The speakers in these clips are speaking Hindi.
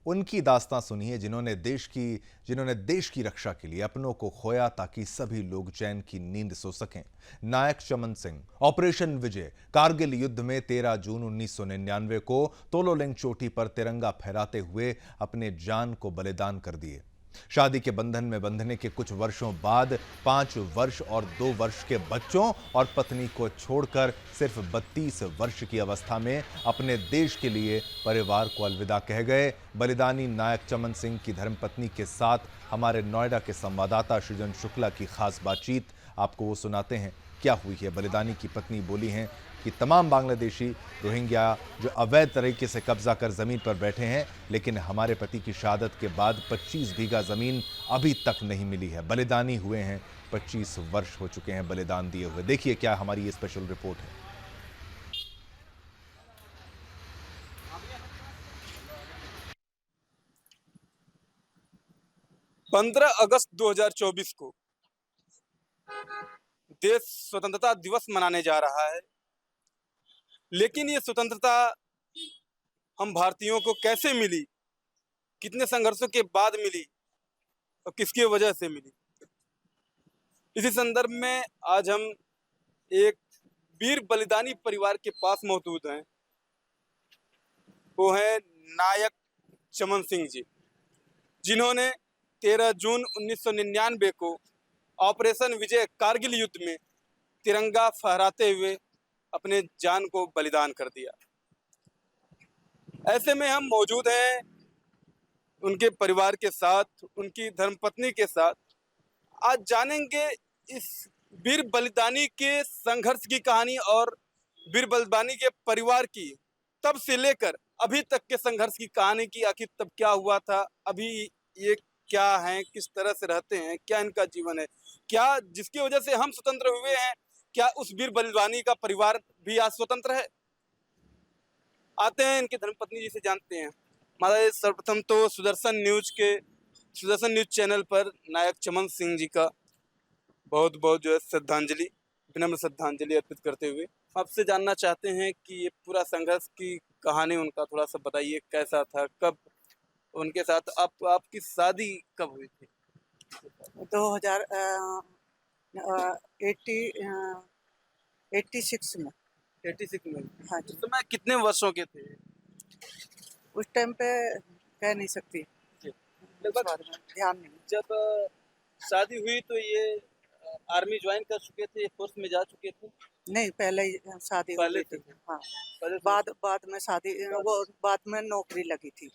उनकी दास्तां सुनिए जिन्होंने देश की रक्षा के लिए अपनों को खोया ताकि सभी लोग चैन की नींद सो सकें। नायक चमन सिंह, ऑपरेशन विजय, कारगिल युद्ध में 13 जून 1999 को तोलोलिंग चोटी पर तिरंगा फहराते हुए अपने जान को बलिदान कर दिए। शादी के बंधन में बंधने के कुछ वर्षों बाद 5 वर्ष और 2 वर्ष के बच्चों और पत्नी को छोड़कर सिर्फ 32 वर्ष की अवस्था में अपने देश के लिए परिवार को अलविदा कह गए बलिदानी नायक चमन सिंह की धर्मपत्नी के साथ हमारे नोएडा के संवाददाता सृजन शुक्ला की खास बातचीत आपको वो सुनाते हैं। क्या हुई है? बलिदानी की पत्नी बोली हैं कि तमाम बांग्लादेशी रोहिंग्या जो अवैध तरीके से कब्जा कर जमीन पर बैठे हैं, लेकिन हमारे पति की शहादत के बाद 25 बीघा जमीन अभी तक नहीं मिली है। बलिदानी हुए हैं, 25 वर्ष हो चुके हैं बलिदान दिए हुए। देखिए क्या हमारी ये स्पेशल रिपोर्ट है। 15 अगस्त 2024 को देश स्वतंत्रता दिवस मनाने जा रहा है, लेकिन ये स्वतंत्रता हम भारतीयों को कैसे मिली, कितने संघर्षों के बाद मिली और किसकी वजह से मिली। इसी संदर्भ में आज हम एक वीर बलिदानी परिवार के पास मौजूद हैं। वो है नायक चमन सिंह जी, जिन्होंने 13 जून 1999 को ऑपरेशन विजय कारगिल युद्ध में तिरंगा फहराते हुए अपने जान को बलिदान कर दिया। ऐसे में हम मौजूद हैं उनके परिवार के साथ, उनकी धर्मपत्नी के साथ। आज जानेंगे इस वीर बलिदानी के संघर्ष की कहानी और वीर बलिदानी के परिवार की तब से लेकर अभी तक के संघर्ष की कहानी की। आखिर तब क्या हुआ था, अभी ये क्या हैं, किस तरह से रहते हैं, क्या इनका जीवन है, क्या जिसकी वजह से हम स्वतंत्र हुए हैं, क्या उस वीर बलिदानी का परिवार भी आज स्वतंत्र है। आते हैं इनकी धर्मपत्नी जी से जानते हैं। हमारे सर्वप्रथम तो सुदर्शन न्यूज चैनल पर नायक चमन सिंह जी का बहुत बहुत जो है श्रद्धांजलि, विनम्र श्रद्धांजलि अर्पित करते हुए आपसे जानना चाहते हैं कि ये पूरा संघर्ष की कहानी उनका थोड़ा सा बताइए। कैसा था, कब उनके साथ आपकी शादी कब हुई थी? 86 में। 86 में। हाँ उस जी। समय कितने वर्षों के थे? उस टाइम पे कह नहीं सकती, जी। इस बारे में ध्यान नहीं। जब शादी हुई तो ये आर्मी ज्वाइन कर चुके थे, फोर्स में जा चुके थे? नहीं, पहले ही शादी हो पहले गई थी। से? हाँ, पहले से? बाद में शादी, वो बाद में नौकरी लगी थी।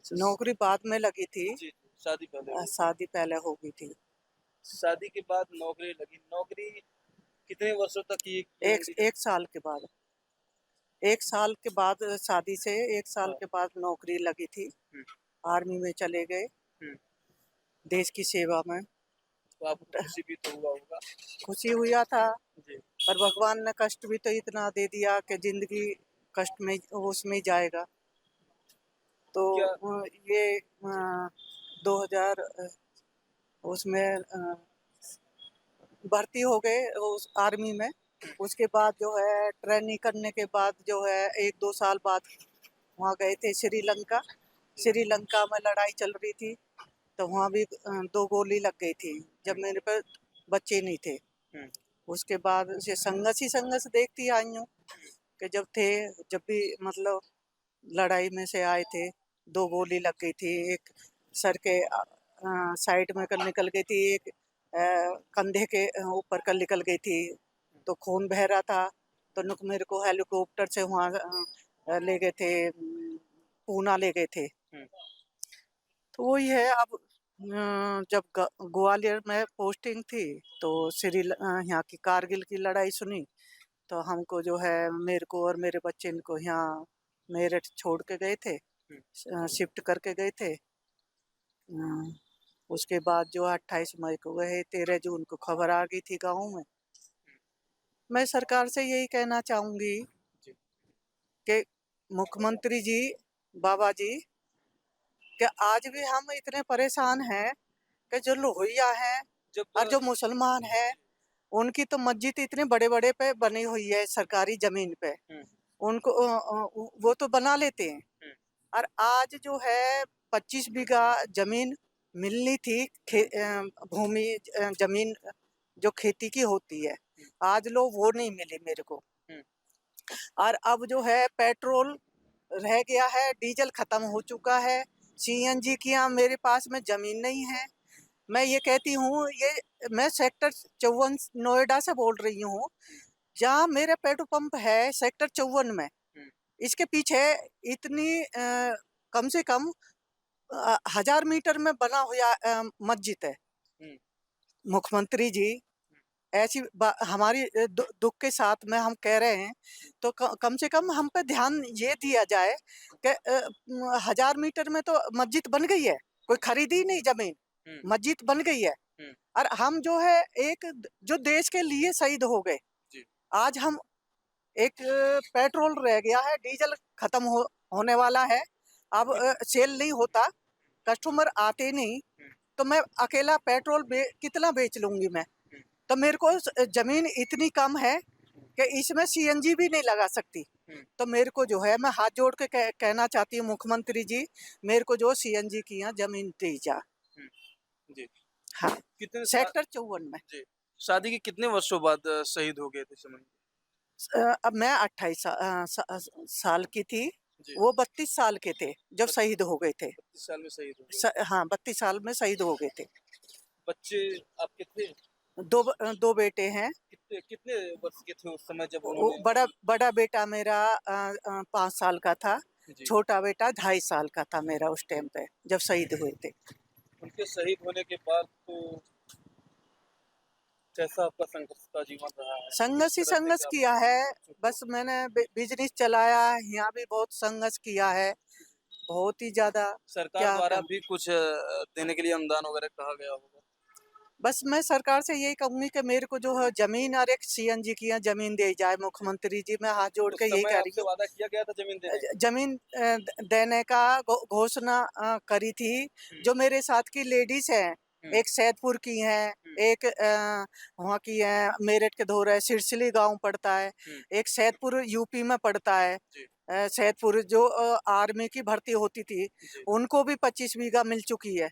नौकरी बाद में लगी थी। जी, शादी पहले? शादी पहले हो गई थी। शादी के बाद नौकरी लगी। नौकरी कितने वर्षों तक की? एक साल के बाद। 1 साल के बाद शादी से 1 साल हाँ। के बाद नौकरी लगी थी। आर्मी में चले गए, देश की सेवा में। तो आपको खुशी भी तो हुआ होगा? खुशी हुआ था, जी। पर भगवान ने कष्ट भी तो इतना दे दिया कि जिंदगी कष्ट में उसमें ही जाएगा। तो ये 2000 उसमें भर्ती हो गए उस आर्मी में। उसके बाद जो है ट्रेनिंग करने के बाद जो है 1-2 साल बाद वहाँ गए थे श्रीलंका। श्रीलंका में लड़ाई चल रही थी, तो वहाँ भी 2 गोली लग गई थी जब मेरे पे बच्चे नहीं थे। उसके बाद से संघर्ष देखती आई हूँ कि जब भी मतलब लड़ाई में से आए थे, 2 गोली लग गई थी। एक सर के साइड में निकल गई थी, एक कंधे के ऊपर कल निकल गई थी, तो खून बह रहा था। तो मेरे को हेलीकॉप्टर से वहाँ ले गए थे, पूना ले गए थे। तो वही है। अब जब ग्वालियर में पोस्टिंग थी तो यहाँ की कारगिल की लड़ाई सुनी, तो हमको जो है मेरे को और मेरे बच्चे को यहाँ मेरठ छोड़ के गए थे, शिफ्ट करके गए थे। उसके बाद जो 28 मई को गए, 13 जून को खबर आ गई थी गाँव में। मैं सरकार से यही कहना चाहूँगी कि मुख्यमंत्री जी, बाबा जी, कि आज भी हम इतने परेशान हैं कि जो लोहिया हैं और जो मुसलमान हैं, उनकी तो मस्जिद इतने बड़े-बड़े पे बनी हुई है सरकारी जमीन पे। उनको वो तो बना लेते हैं, और आज जो है 25 बीघा जमीन मिलनी थी, भूमि जमीन जो खेती की होती है, आज लो वो नहीं मिली मेरे को। और अब जो है पेट्रोल रह गया है, डीजल खत्म हो चुका है, सीएनजी की यहाँ मेरे पास में जमीन नहीं है। मैं ये कहती हूँ, ये मैं सेक्टर 54 नोएडा से बोल रही हूँ, जहाँ मेरा पेट्रोल पंप है सेक्टर 54 में, इसके पीछे इतनी कम से कम 1000 मीटर में बना हुआ मस्जिद है। मुख्यमंत्री जी ऐसी हमारी दुख के साथ में हम कह रहे हैं, तो कम से कम हम पे ध्यान ये दिया जाए कि 1000 मीटर में तो मस्जिद बन गई है, कोई खरीदी नहीं जमीन, मस्जिद बन गई है। और हम जो है एक जो देश के लिए शहीद हो गए, आज हम एक पेट्रोल रह गया है, डीजल खत्म होने वाला है, अब सेल नहीं होता, कस्टमर आते नहीं, तो मैं अकेला पेट्रोल कितना बेच लूंगी मैं? तो मेरे को जमीन इतनी कम है कि इसमें सीएनजी भी नहीं लगा सकती। तो मेरे को जो है, मैं हाथ जोड़ के कहना चाहती हूँ मुख्यमंत्री जी, मेरे को जो सीएनजी की यहाँ जमीन दी जा। जी। हाँ, कितने सेक्टर 54 में। जी। शादी के कितने वर्षों बाद शहीद हो गए थे समन? अब मैं 28 साल की थी, वो 32 साल के थे जब शहीद हो गए थे। 32 साल में शहीद हो गए। हाँ, 32 साल में शहीद हो गए थे। बच्चे आपके थे? दो बेटे हैं। कितने कितने वर्ष के थे उस समय जब वो उन्होंने? बड़ा बेटा मेरा 5 साल का था, जी। छोटा बेटा 2.5 साल का था मेरा उस टाइम पे जब शहीद हुए थे। उनके शहीद होने के बाद तो कैसा आपका संघर्ष का जीवन रहा है? संघर्ष ही किस तरह से संघर्ष क्या किया है, बस मैंने बिजनेस चलाया, यहाँ भी बहुत संघर्ष किया है, बहुत ही ज्यादा। सरकार क्या द्वारा कर भी कुछ देने के लिए अनुदान वगैरह कहा गया होगा? बस मैं सरकार से यही कहूंगी कि मेरे को जो है जमीन और एक सीएनजी की यहाँ जमीन दी जाए। मुख्यमंत्री जी, मैं हाथ जोड़ उस के यही समय कह रही आपसे हूँ। वादा किया गया था जमीन देने का? जमीन देने का घोषणा करी थी। जो मेरे साथ की लेडीज हैं, एक सैदपुर की हैं, एक वहाँ की है मेरठ के धोर है, सिरसिली गांव पड़ता है, एक सैदपुर यूपी में पड़ता है। सैदपुर जो आर्मी की भर्ती होती थी, उनको भी 25 बीघा मिल चुकी है,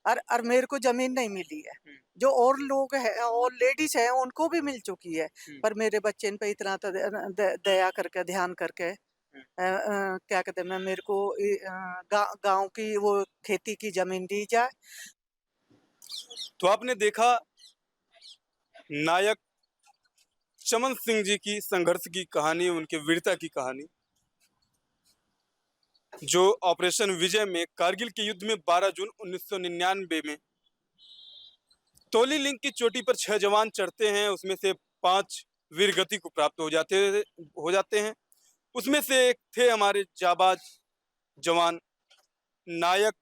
और मेरे को जमीन नहीं मिली है। जो और लोग हैं और लेडीज हैं उनको भी मिल चुकी है, पर मेरे बच्चे इन पे इतना तो दया करके, ध्यान करके क्या कहते हैं, मेरे को गांव की वो खेती की जमीन दी जाए। तो आपने देखा नायक चमन सिंह जी की संघर्ष की कहानी, उनके वीरता की कहानी, जो ऑपरेशन विजय में कारगिल के युद्ध में 12 जून 1999 में तोली लिंक की चोटी पर 6 जवान चढ़ते हैं, उसमें से 5 वीर गति को प्राप्त हो जाते हैं। उसमें से एक थे हमारे जाबाज जवान नायक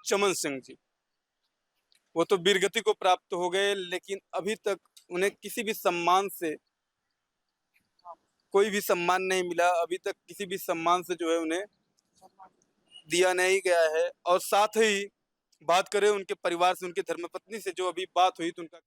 चमन सिंह जी। वो तो वीर गति को प्राप्त हो गए, लेकिन अभी तक उन्हें किसी भी सम्मान से कोई भी सम्मान नहीं मिला। अभी तक किसी भी सम्मान से जो है उन्हें दिया नहीं गया है। और साथ ही बात करें उनके परिवार से, उनके धर्मपत्नी से जो अभी बात हुई, तो उनका